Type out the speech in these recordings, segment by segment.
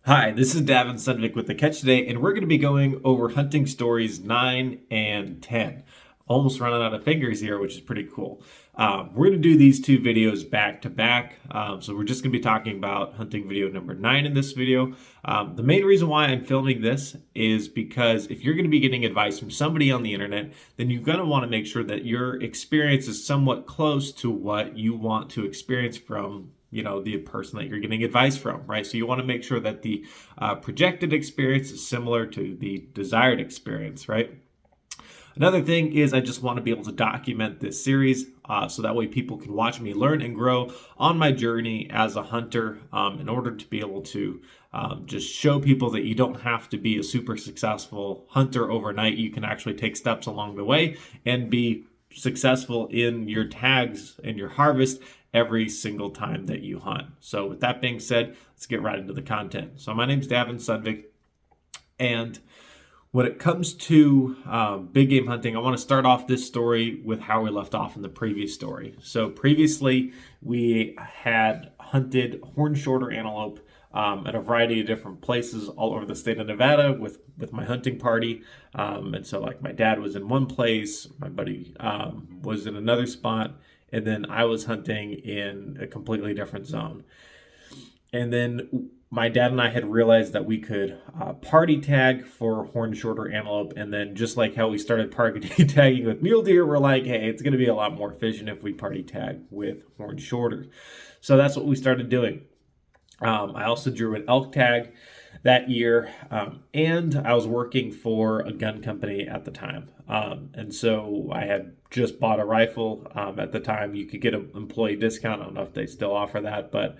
Hi, this is Davin Sundvik with The Catch today, and we're going to be going over hunting stories 9 and 10. Almost running out of fingers here, which is pretty cool. We're going to do these two videos back to back. So we're just going to be talking about hunting video number 9 in this video. The main reason why I'm filming this is because if you're going to be getting advice from somebody on the internet, then you're going to want to make sure that your experience is somewhat close to what you want to experience from the person that you're getting advice from, right? So you want to make sure that the projected experience is similar to the desired experience, right? Another thing is I just want to be able to document this series so that way people can watch me learn and grow on my journey as a hunter in order to be able to just show people that you don't have to be a super successful hunter overnight. You can actually take steps along the way and be successful in your tags and your harvest every single time that you hunt. So with that being said, let's get right into the content. So my name's Davin Sundvik, and when it comes to big game hunting, I want to start off this story with how we left off in the previous story. So previously, we had hunted horned shorter antelope at a variety of different places all over the state of Nevada with my hunting party. And so like my dad was in one place, my buddy was in another spot, and then I was hunting in a completely different zone. And then my dad and I had realized that we could party tag for horned shorter antelope. And then just like how we started party tagging with mule deer, we're like, hey, it's going to be a lot more efficient if we party tag with horned shorter. So that's what we started doing. I also drew an elk tag that year, and I was working for a gun company at the time. And so I had just bought a rifle. At the time, you could get an employee discount. I don't know if they still offer that, but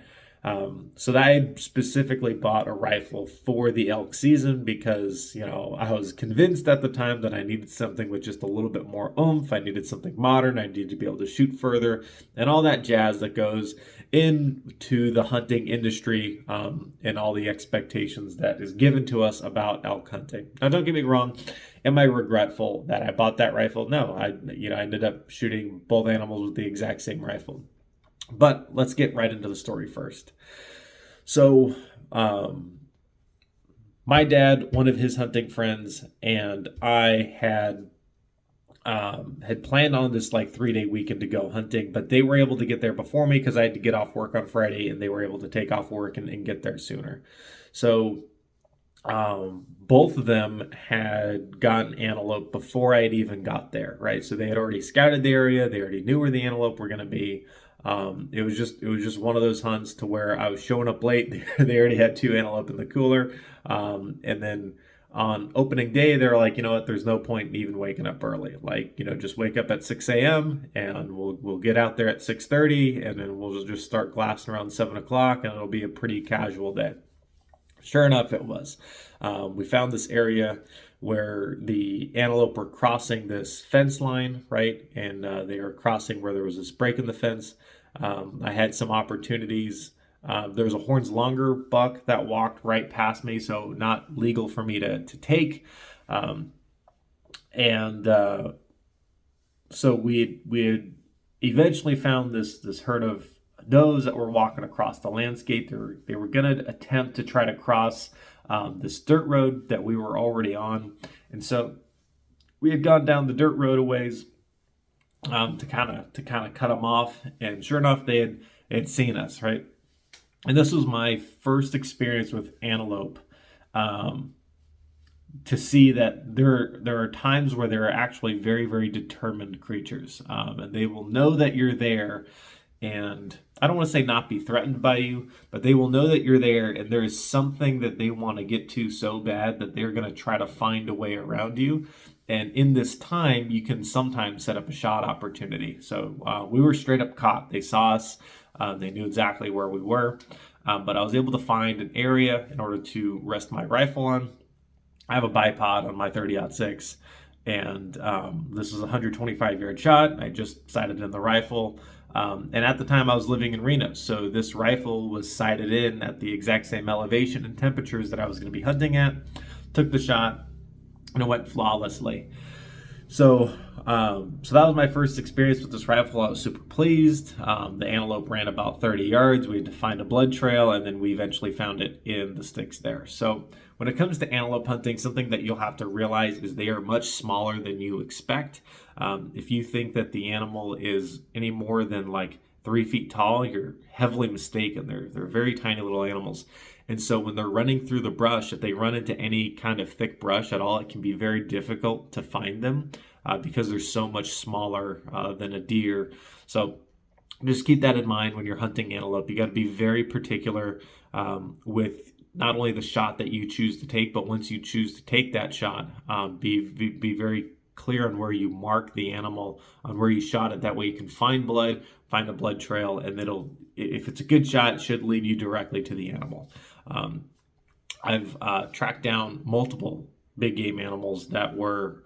so I specifically bought a rifle for the elk season because, I was convinced at the time that I needed something with just a little bit more oomph. I needed something modern. I needed to be able to shoot further and all that jazz that goes into the hunting industry and all the expectations that is given to us about elk hunting. Now, don't get me wrong. Am I regretful that I bought that rifle? No, I ended up shooting both animals with the exact same rifle. But let's get right into the story first. So, my dad, one of his hunting friends, and I had planned on this like 3-day weekend to go hunting, but they were able to get there before me because I had to get off work on Friday, and they were able to take off work and get there sooner. So, both of them had gotten antelope before I had even got there, right? So they had already scouted the area. They already knew where the antelope were going to be. It was just one of those hunts to where I was showing up late. They already had 2 antelope in the cooler. And then on opening day, they're like, you know what, there's no point in even waking up early. Like, just wake up at 6 a.m. and we'll get out there at 6:30, and then we'll just start glassing around 7 o'clock, and it'll be a pretty casual day. Sure enough, it was. We found this area where the antelope were crossing this fence line, right? And they were crossing where there was this break in the fence. I had some opportunities. There was a horns longer buck that walked right past me, so not legal for me to take. So we had eventually found this herd of does that were walking across the landscape. They were going to attempt to try to cross this dirt road that we were already on. And so we had gone down the dirt road a ways to kind of cut them off. And sure enough, they had seen us, right? And this was my first experience with antelope, to see that there are times where they're actually very, very determined creatures. And they will know that you're there, and I don't want to say not be threatened by you, but they will know that you're there, and there is something that they want to get to so bad that they're going to try to find a way around you. And in this time, you can sometimes set up a shot opportunity. So we were straight up caught. They saw us. They knew exactly where we were. But I was able to find an area in order to rest my rifle on. I have a bipod on my 30-06, and this is a 125-yard shot. I just sighted in the rifle. And at the time, I was living in Reno, so this rifle was sighted in at the exact same elevation and temperatures that I was going to be hunting at. Took the shot, and it went flawlessly. So that was my first experience with this rifle. I was super pleased. The antelope ran about 30 yards. We had to find a blood trail, and then we eventually found it in the sticks there. So when it comes to antelope hunting, something that you'll have to realize is they are much smaller than you expect. If you think that the animal is any more than like 3 feet tall, you're heavily mistaken. They're very tiny little animals. And so when they're running through the brush, if they run into any kind of thick brush at all, it can be very difficult to find them because they're so much smaller than a deer. So just keep that in mind when you're hunting antelope. You got to be very particular with not only the shot that you choose to take, but once you choose to take that shot, be very clear on where you mark the animal, on where you shot it. That way you can find blood, find a blood trail, and if it's a good shot, it should lead you directly to the animal. I've tracked down multiple big game animals that were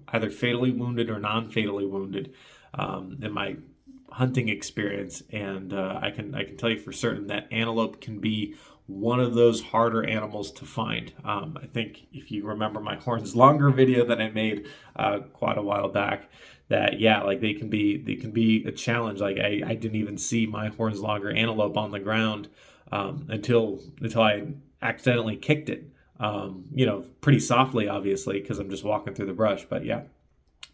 either fatally wounded or non-fatally wounded in my hunting experience, and I can tell you for certain that antelope can be one of those harder animals to find. I think if you remember my horns longer video that I made quite a while back, that yeah, like they can be a challenge. Like I didn't even see my horns longer antelope on the ground until I accidentally kicked it. Pretty softly, obviously, because I'm just walking through the brush. But yeah.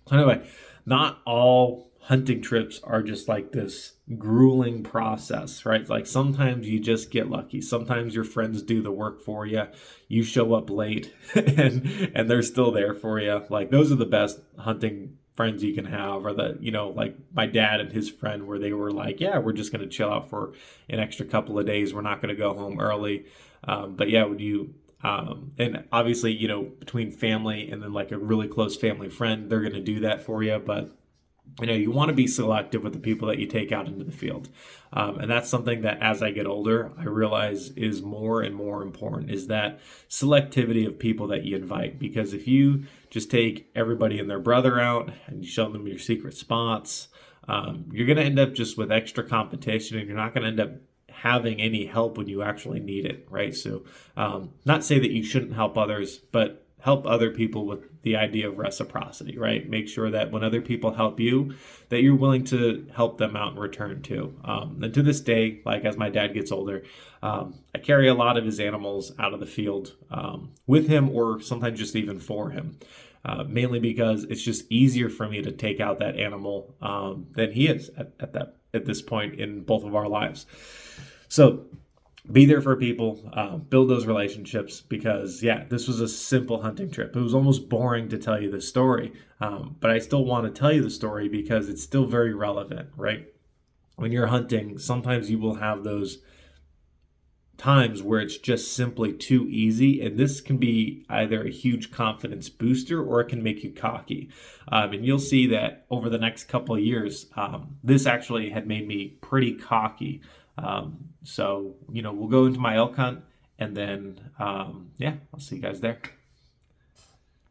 So anyway, not all hunting trips are just like this grueling process, right? Like sometimes you just get lucky. Sometimes your friends do the work for you. You show up late and they're still there for you. Like those are the best hunting friends you can have, or like my dad and his friend, where they were like, yeah, we're just going to chill out for an extra couple of days. We're not going to go home early. But yeah, and obviously, between family and then like a really close family friend, they're going to do that for you. But you want to be selective with the people that you take out into the field. And that's something that as I get older, I realize is more and more important, is that selectivity of people that you invite. Because if you just take everybody and their brother out and you show them your secret spots, you're going to end up just with extra competition, and you're not going to end up having any help when you actually need it, right? So not say that you shouldn't help others, but help other people with the idea of reciprocity, right? Make sure that when other people help you, that you're willing to help them out in return too. And to this day, like as my dad gets older, I carry a lot of his animals out of the field with him, or sometimes just even for him. Mainly because it's just easier for me to take out that animal than he is at this point in both of our lives. So be there for people, build those relationships, because yeah, this was a simple hunting trip. It was almost boring to tell you the story, but I still want to tell you the story because it's still very relevant, right? When you're hunting, sometimes you will have those times where it's just simply too easy, and this can be either a huge confidence booster or it can make you cocky. And you'll see that over the next couple of years, this actually had made me pretty cocky. So we'll go into my elk hunt, and then I'll see you guys there.